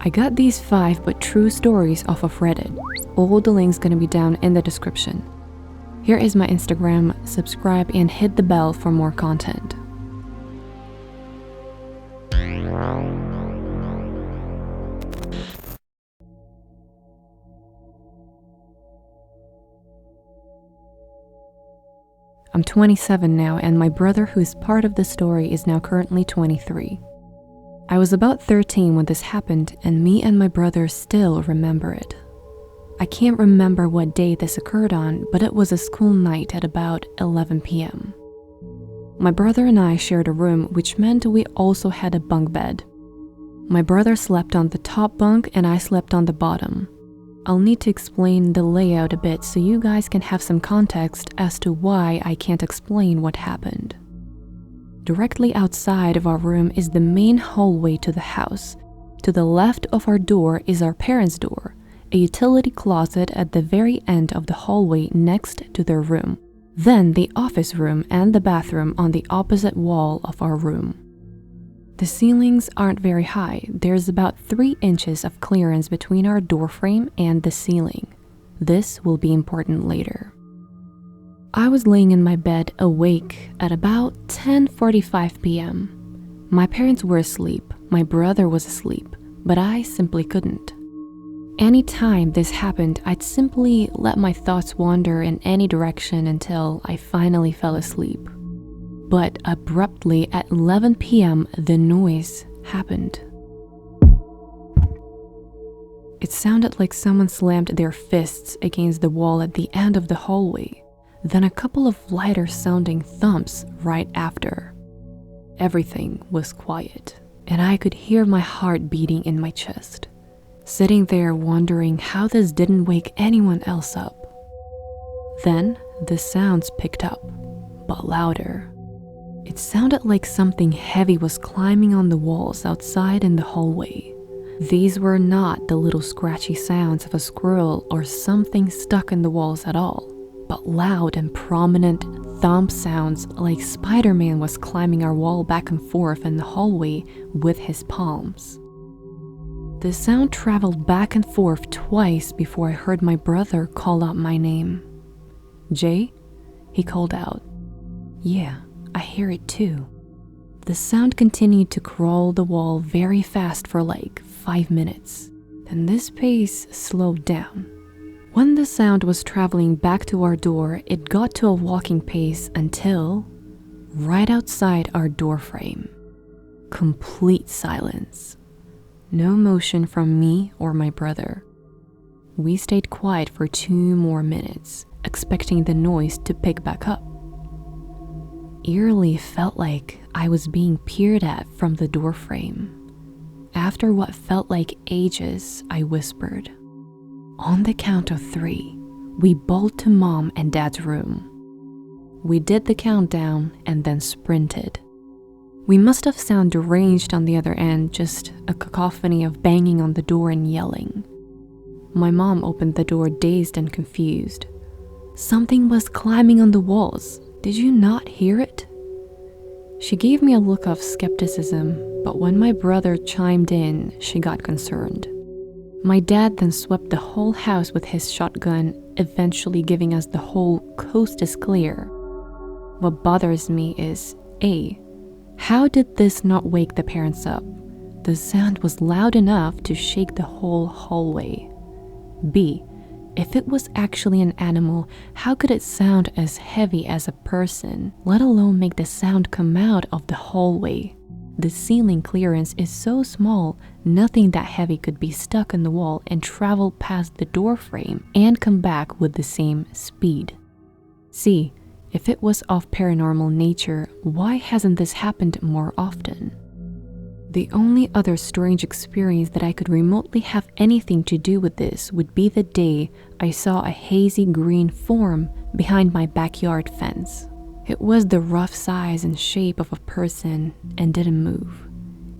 I got these 5 but true stories off of Reddit. All the links gonna be down in the description. Here is my Instagram, subscribe and hit the bell for more content. I'm 27 now, and my brother, who's part of the story, is now currently 23. I was about 13 when this happened, and me and my brother still remember it. I can't remember what day this occurred on, but it was a school night at about 11 p.m. My brother and I shared a room, which meant we also had a bunk bed. My brother slept on the top bunk and I slept on the bottom. I'll need to explain the layout a bit so you guys can have some context as to why I can't explain what happened. Directly outside of our room is the main hallway to the house. To the left of our door is our parents' door, a utility closet at the very end of the hallway next to their room. Then the office room and the bathroom on the opposite wall of our room. The ceilings aren't very high. There's about 3 inches of clearance between our door frame and the ceiling. This will be important later. I was laying in my bed awake at about 10:45 p.m. My parents were asleep, my brother was asleep, but I simply couldn't. Anytime this happened, I'd simply let my thoughts wander in any direction until I finally fell asleep. But abruptly at 11 p.m., the noise happened. It sounded like someone slammed their fists against the wall at the end of the hallway, then a couple of lighter sounding thumps right after. Everything was quiet, and I could hear my heart beating in my chest, sitting there wondering how this didn't wake anyone else up. Then the sounds picked up, but louder. It sounded like something heavy was climbing on the walls outside in the hallway. These were not the little scratchy sounds of a squirrel or something stuck in the walls at all, but loud and prominent thump sounds like Spider-Man was climbing our wall back and forth in the hallway with his palms. The sound traveled back and forth twice before I heard my brother call out my name. "Jay?" he called out. "Yeah, I hear it too." The sound continued to crawl the wall very fast for like 5 minutes. Then this pace slowed down. When the sound was traveling back to our door, it got to a walking pace until right outside our door frame. Complete silence. No motion from me or my brother. We stayed quiet for 2 more minutes, expecting the noise to pick back up. Eerily felt like I was being peered at from the door frame. After what felt like ages, I whispered, "On the count of 3, we bolt to Mom and Dad's room." We did the countdown and then sprinted. We must have sounded deranged on the other end, just a cacophony of banging on the door and yelling. My mom opened the door dazed and confused. "Something was climbing on the walls. Did you not hear it?" She gave me a look of skepticism, but when my brother chimed in, she got concerned. My dad then swept the whole house with his shotgun, eventually giving us the whole coast is clear. What bothers me is, A, how did this not wake the parents up? The sound was loud enough to shake the whole hallway. B, if it was actually an animal, how could it sound as heavy as a person, let alone make the sound come out of the hallway? The ceiling clearance is so small, nothing that heavy could be stuck in the wall and travel past the door frame and come back with the same speed. C, if it was of paranormal nature, why hasn't this happened more often? The only other strange experience that I could remotely have anything to do with this would be the day I saw a hazy green form behind my backyard fence. It was the rough size and shape of a person and didn't move.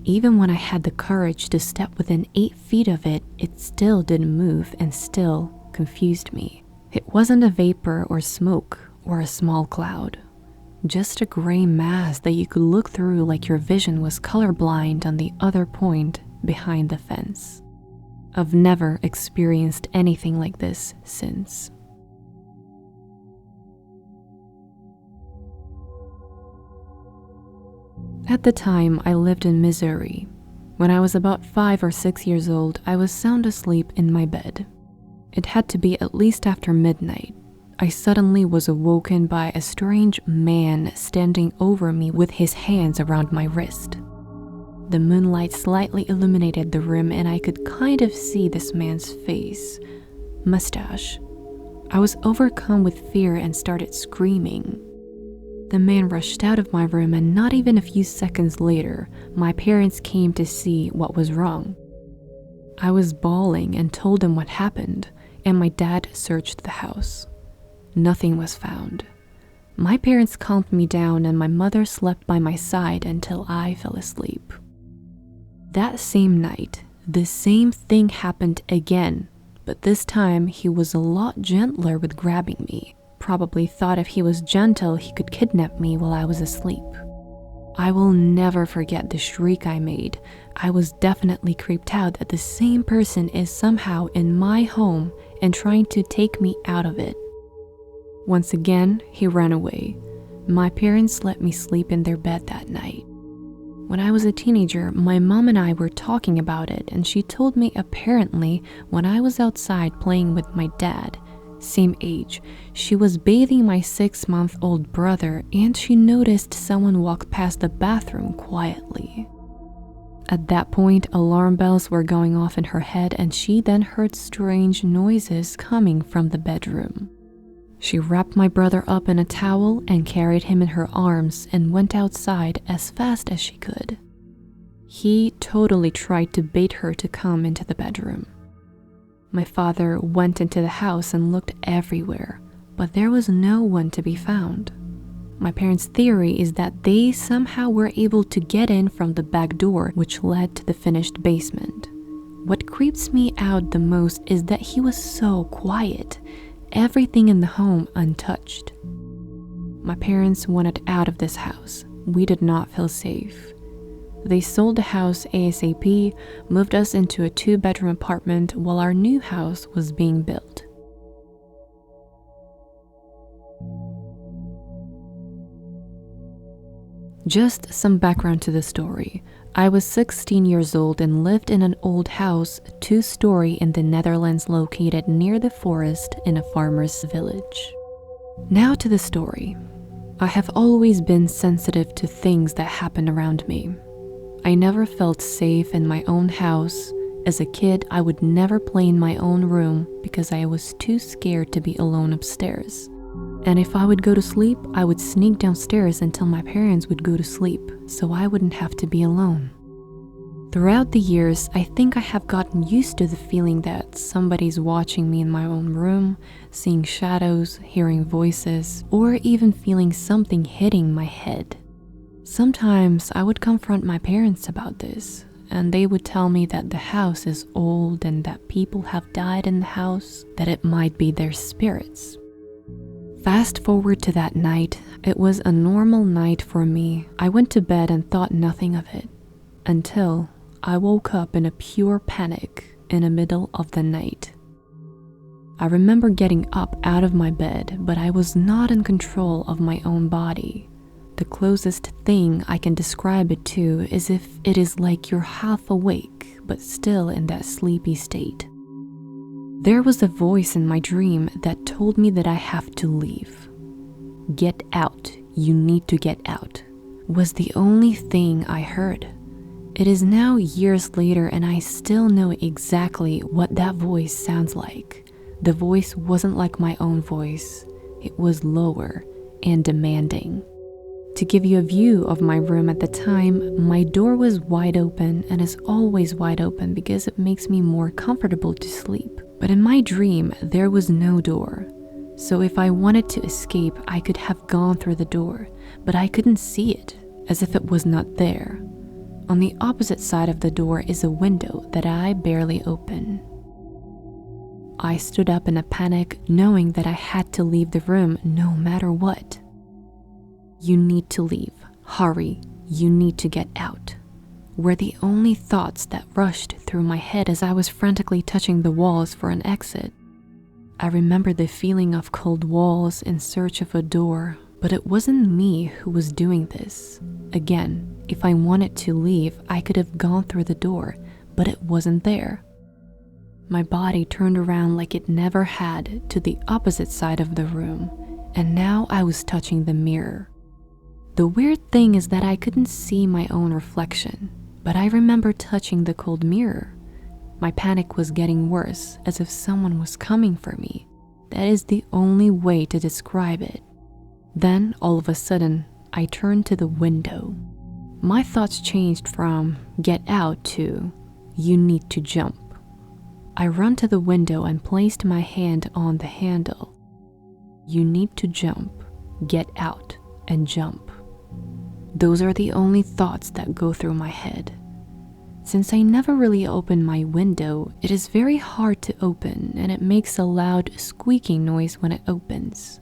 Even when I had the courage to step within 8 feet of it, it still didn't move and still confused me. It wasn't a vapor or smoke or a small cloud. Just a gray mass that you could look through like your vision was colorblind on the other point behind the fence. I've never experienced anything like this since. At the time, I lived in Missouri. When I was about 5 or 6 years old, I was sound asleep in my bed. It had to be at least after midnight. I suddenly was awoken by a strange man standing over me with his hands around my wrist. The moonlight slightly illuminated the room and I could kind of see this man's face, mustache. I was overcome with fear and started screaming. The man rushed out of my room and not even a few seconds later, my parents came to see what was wrong. I was bawling and told them what happened, and my dad searched the house. Nothing was found. My parents calmed me down and my mother slept by my side until I fell asleep. That same night, the same thing happened again, but this time he was a lot gentler with grabbing me. Probably thought if he was gentle, he could kidnap me while I was asleep. I will never forget the shriek I made. I was definitely creeped out that the same person is somehow in my home and trying to take me out of it. Once again, he ran away. My parents let me sleep in their bed that night. When I was a teenager, my mom and I were talking about it, and she told me apparently when I was outside playing with my dad, same age, she was bathing my 6-month-old brother and she noticed someone walk past the bathroom quietly. At that point, alarm bells were going off in her head and she then heard strange noises coming from the bedroom. She wrapped my brother up in a towel and carried him in her arms and went outside as fast as she could. He totally tried to bait her to come into the bedroom. My father went into the house and looked everywhere, but there was no one to be found. My parents' theory is that they somehow were able to get in from the back door, which led to the finished basement. What creeps me out the most is that he was so quiet, everything in the home untouched. My parents wanted out of this house. We did not feel safe. They sold the house ASAP, moved us into a 2-bedroom apartment while our new house was being built. Just some background to the story. I was 16 years old and lived in an old house, 2-story in the Netherlands located near the forest in a farmer's village. Now to the story. I have always been sensitive to things that happen around me. I never felt safe in my own house. As a kid, I would never play in my own room because I was too scared to be alone upstairs. And if I would go to sleep, I would sneak downstairs until my parents would go to sleep, so I wouldn't have to be alone. Throughout the years, I think I have gotten used to the feeling that somebody's watching me in my own room, seeing shadows, hearing voices, or even feeling something hitting my head. Sometimes I would confront my parents about this, and they would tell me that the house is old and that people have died in the house, that it might be their spirits. Fast forward to that night, it was a normal night for me. I went to bed and thought nothing of it, until I woke up in a pure panic in the middle of the night. I remember getting up out of my bed, but I was not in control of my own body. The closest thing I can describe it to is if it is like you're half awake, but still in that sleepy state. There was a voice in my dream that told me that I have to leave. Get out, you need to get out, was the only thing I heard. It is now years later and I still know exactly what that voice sounds like. The voice wasn't like my own voice. It was lower and demanding. To give you a view of my room at the time, my door was wide open and is always wide open because it makes me more comfortable to sleep. But in my dream, there was no door. So if I wanted to escape, I could have gone through the door, but I couldn't see it, as if it was not there. On the opposite side of the door is a window that I barely open. I stood up in a panic, knowing that I had to leave the room no matter what. You need to leave. Hurry. You need to get out. were the only thoughts that rushed through my head as I was frantically touching the walls for an exit. I remember the feeling of cold walls in search of a door, but it wasn't me who was doing this. Again, if I wanted to leave, I could have gone through the door, but it wasn't there. My body turned around like it never had to the opposite side of the room, and now I was touching the mirror. The weird thing is that I couldn't see my own reflection, but I remember touching the cold mirror. My panic was getting worse, as if someone was coming for me. That is the only way to describe it. Then, all of a sudden, I turned to the window. My thoughts changed from get out to you need to jump. I ran to the window and placed my hand on the handle. You need to jump, get out, and jump. Those are the only thoughts that go through my head. Since I never really open my window, it is very hard to open and it makes a loud squeaking noise when it opens.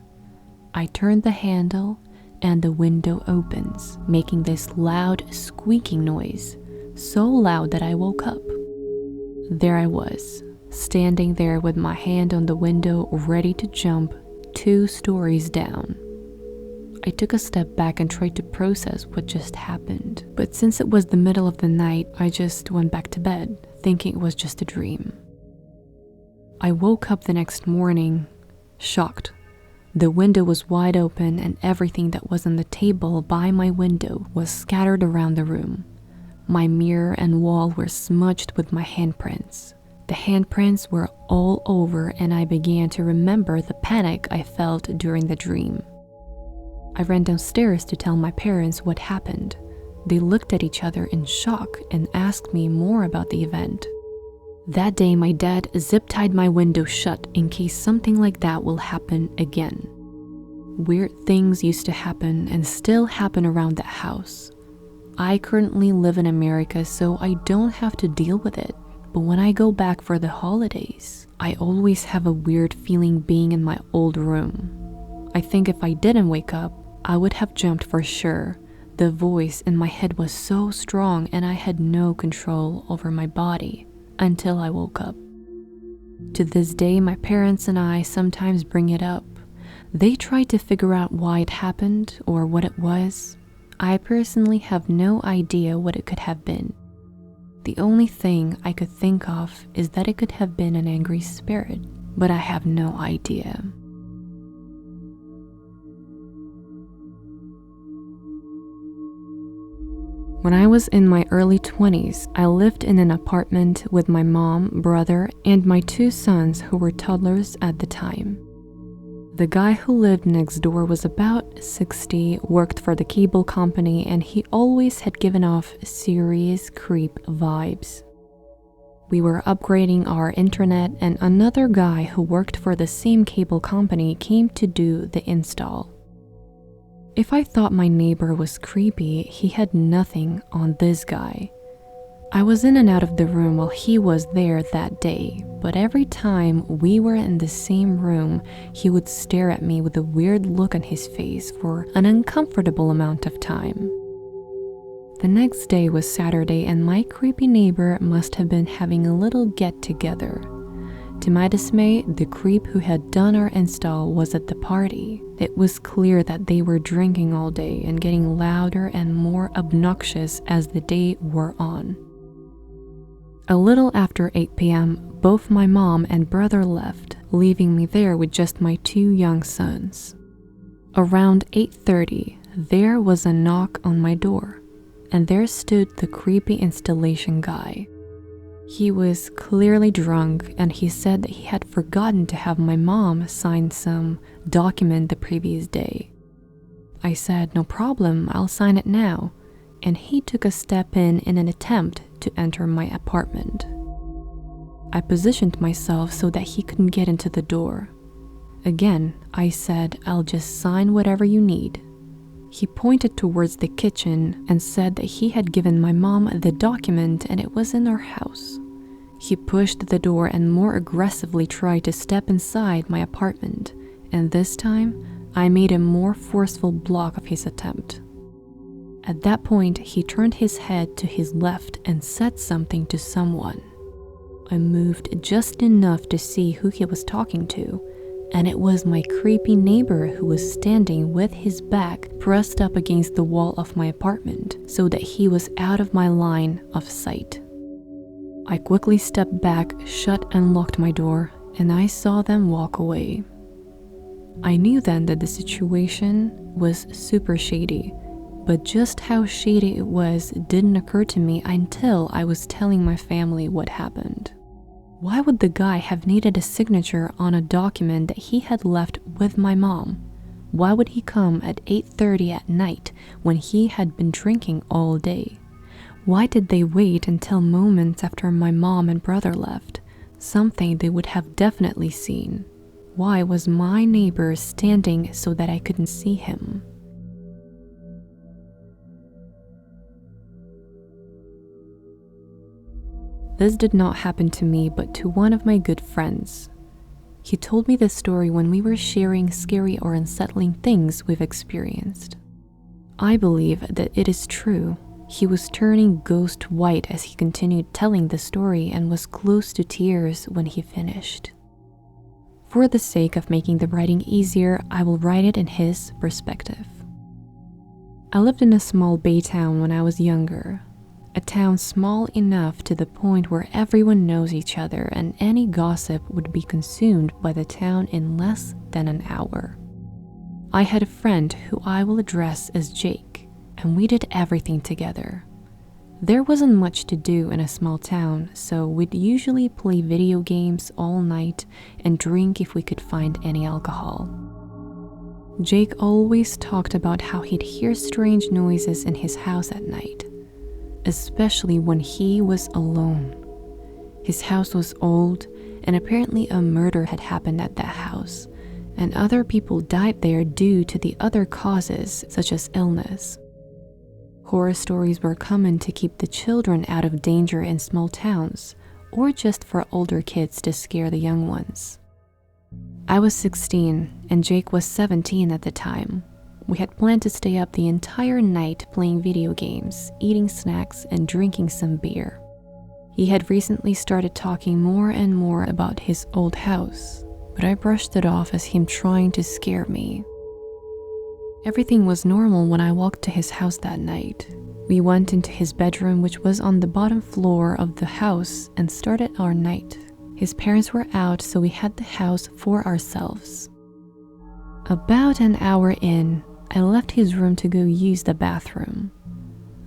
I turn the handle and the window opens, making this loud squeaking noise, so loud that I woke up. There I was, standing there with my hand on the window ready to jump 2 stories down. I took a step back and tried to process what just happened, but since it was the middle of the night, I just went back to bed, thinking it was just a dream. I woke up the next morning, shocked. The window was wide open and everything that was on the table by my window was scattered around the room. My mirror and wall were smudged with my handprints. The handprints were all over and I began to remember the panic I felt during the dream. I ran downstairs to tell my parents what happened. They looked at each other in shock and asked me more about the event. That day, my dad zip-tied my window shut in case something like that will happen again. Weird things used to happen and still happen around that house. I currently live in America, so I don't have to deal with it. But when I go back for the holidays, I always have a weird feeling being in my old room. I think if I didn't wake up, I would have jumped for sure. The voice in my head was so strong and I had no control over my body until I woke up. To this day, my parents and I sometimes bring it up. They try to figure out why it happened or what it was. I personally have no idea what it could have been. The only thing I could think of is that it could have been an angry spirit, but I have no idea. When I was in my early 20s, I lived in an apartment with my mom, brother, and my 2 sons who were toddlers at the time. The guy who lived next door was about 60, worked for the cable company, and he always had given off serious creep vibes. We were upgrading our internet and another guy who worked for the same cable company came to do the install. If I thought my neighbor was creepy, he had nothing on this guy. I was in and out of the room while he was there that day, but every time we were in the same room, he would stare at me with a weird look on his face for an uncomfortable amount of time. The next day was Saturday and my creepy neighbor must have been having a little get-together. To my dismay, the creep who had done our install was at the party. It was clear that they were drinking all day and getting louder and more obnoxious as the day wore on. A little after 8 p.m., both my mom and brother left, leaving me there with just my 2 young sons. Around 8:30, there was a knock on my door, and there stood the creepy installation guy. He was clearly drunk and he said that he had forgotten to have my mom sign some document the previous day. I said, "No problem, I'll sign it now," and he took a step in an attempt to enter my apartment. I positioned myself so that he couldn't get into the door. Again, I said, "I'll just sign whatever you need." He pointed towards the kitchen and said that he had given my mom the document and it was in our house. He pushed the door and more aggressively tried to step inside my apartment, and this time I made a more forceful block of his attempt. At that point, he turned his head to his left and said something to someone. I moved just enough to see who he was talking to, and it was my creepy neighbor who was standing with his back pressed up against the wall of my apartment so that he was out of my line of sight. I quickly stepped back, shut and locked my door, and I saw them walk away. I knew then that the situation was super shady, but just how shady it was didn't occur to me until I was telling my family what happened. Why would the guy have needed a signature on a document that he had left with my mom? Why would he come at 8:30 at night when he had been drinking all day? Why did they wait until moments after my mom and brother left? Something they would have definitely seen. Why was my neighbor standing so that I couldn't see him? This did not happen to me, but to one of my good friends. He told me this story when we were sharing scary or unsettling things we've experienced. I believe that it is true. He was turning ghost white as he continued telling the story and was close to tears when he finished. For the sake of making the writing easier, I will write it in his perspective. I lived in a small bay town when I was younger. A town small enough to the point where everyone knows each other and any gossip would be consumed by the town in less than an hour. I had a friend who I will address as Jake, and we did everything together. There wasn't much to do in a small town, so we'd usually play video games all night and drink if we could find any alcohol. Jake always talked about how he'd hear strange noises in his house at night, especially when he was alone. His house was old, and apparently a murder had happened at that house, and other people died there due to the other causes such as illness. Horror stories were common to keep the children out of danger in small towns, or just for older kids to scare the young ones. I was 16 and Jake was 17 at the time. We had planned to stay up the entire night playing video games, eating snacks, and drinking some beer. He had recently started talking more and more about his old house, but I brushed it off as him trying to scare me. Everything was normal when I walked to his house that night. We went into his bedroom, which was on the bottom floor of the house, and started our night. His parents were out, so we had the house for ourselves. About an hour in, I left his room to go use the bathroom.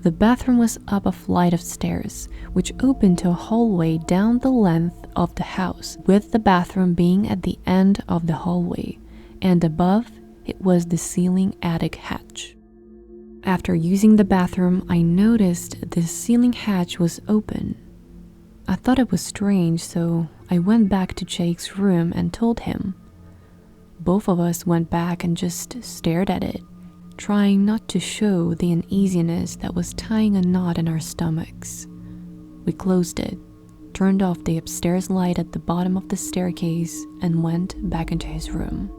The bathroom was up a flight of stairs, which opened to a hallway down the length of the house, with the bathroom being at the end of the hallway, and above it was the ceiling attic hatch. After using the bathroom, I noticed the ceiling hatch was open. I thought it was strange, so I went back to Jake's room and told him. Both of us went back and just stared at it, trying not to show the uneasiness that was tying a knot in our stomachs. We closed it, turned off the upstairs light at the bottom of the staircase, and went back into his room.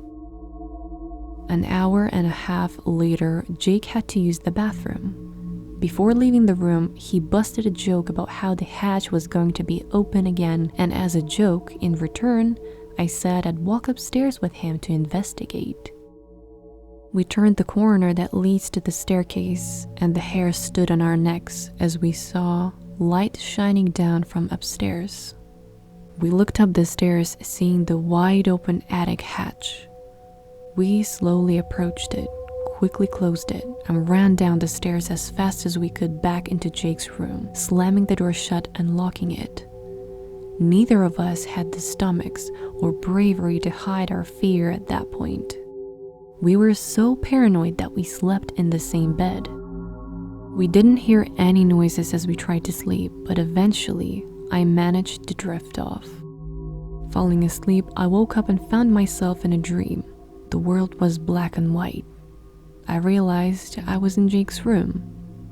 An hour and a half later, Jake had to use the bathroom. Before leaving the room, he busted a joke about how the hatch was going to be open again, and as a joke, in return, I said I'd walk upstairs with him to investigate. We turned the corner that leads to the staircase, and the hair stood on our necks as we saw light shining down from upstairs. We looked up the stairs, seeing the wide open attic hatch. We slowly approached it, quickly closed it, and ran down the stairs as fast as we could back into Jake's room, slamming the door shut and locking it. Neither of us had the stomachs or bravery to hide our fear at that point. We were so paranoid that we slept in the same bed. We didn't hear any noises as we tried to sleep, but eventually I managed to drift off. Falling asleep, I woke up and found myself in a dream. The world was black and white. I realized I was in Jake's room,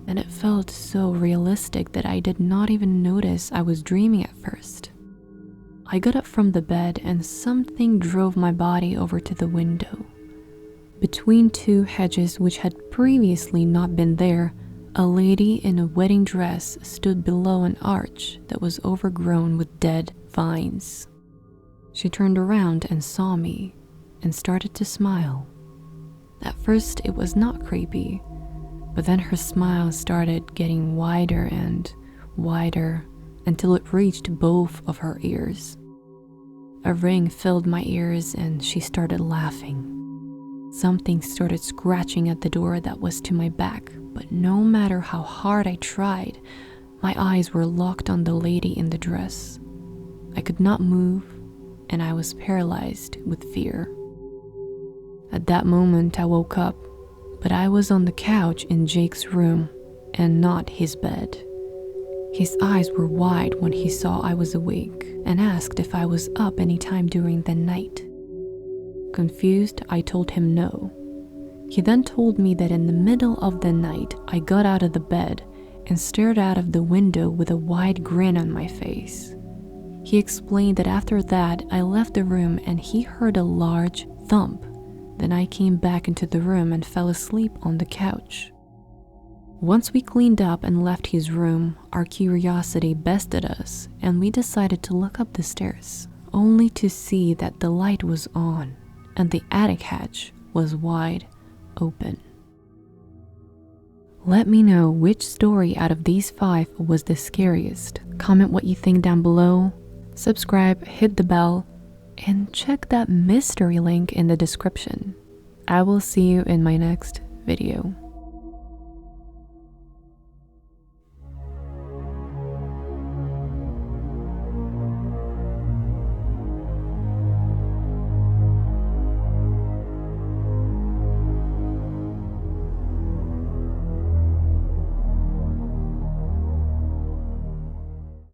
and it felt so realistic that I did not even notice I was dreaming at first. I got up from the bed and something drove my body over to the window. Between two hedges which had previously not been there, A lady in a wedding dress stood below an arch that was overgrown with dead vines. She turned around and saw me and started to smile. At first it was not creepy, but then her smile started getting wider and wider until it reached both of her ears. A ring filled my ears and she started laughing. Something started scratching at the door that was to my back, but no matter how hard I tried, my eyes were locked on the lady in the dress. I could not move, and I was paralyzed with fear. At that moment, I woke up, but I was on the couch in Jake's room and not his bed. His eyes were wide when he saw I was awake and asked if I was up any time during the night. Confused, I told him no. He then told me that in the middle of the night, I got out of the bed and stared out of the window with a wide grin on my face. He explained that after that, I left the room and he heard a large thump. Then I came back into the room and fell asleep on the couch. Once we cleaned up and left his room, our curiosity bested us and we decided to look up the stairs, only to see that the light was on and the attic hatch was wide open. Let me know which story out of these 5 was the scariest. Comment what you think down below, subscribe, hit the bell, and check that mystery link in the description. I will see you in my next video.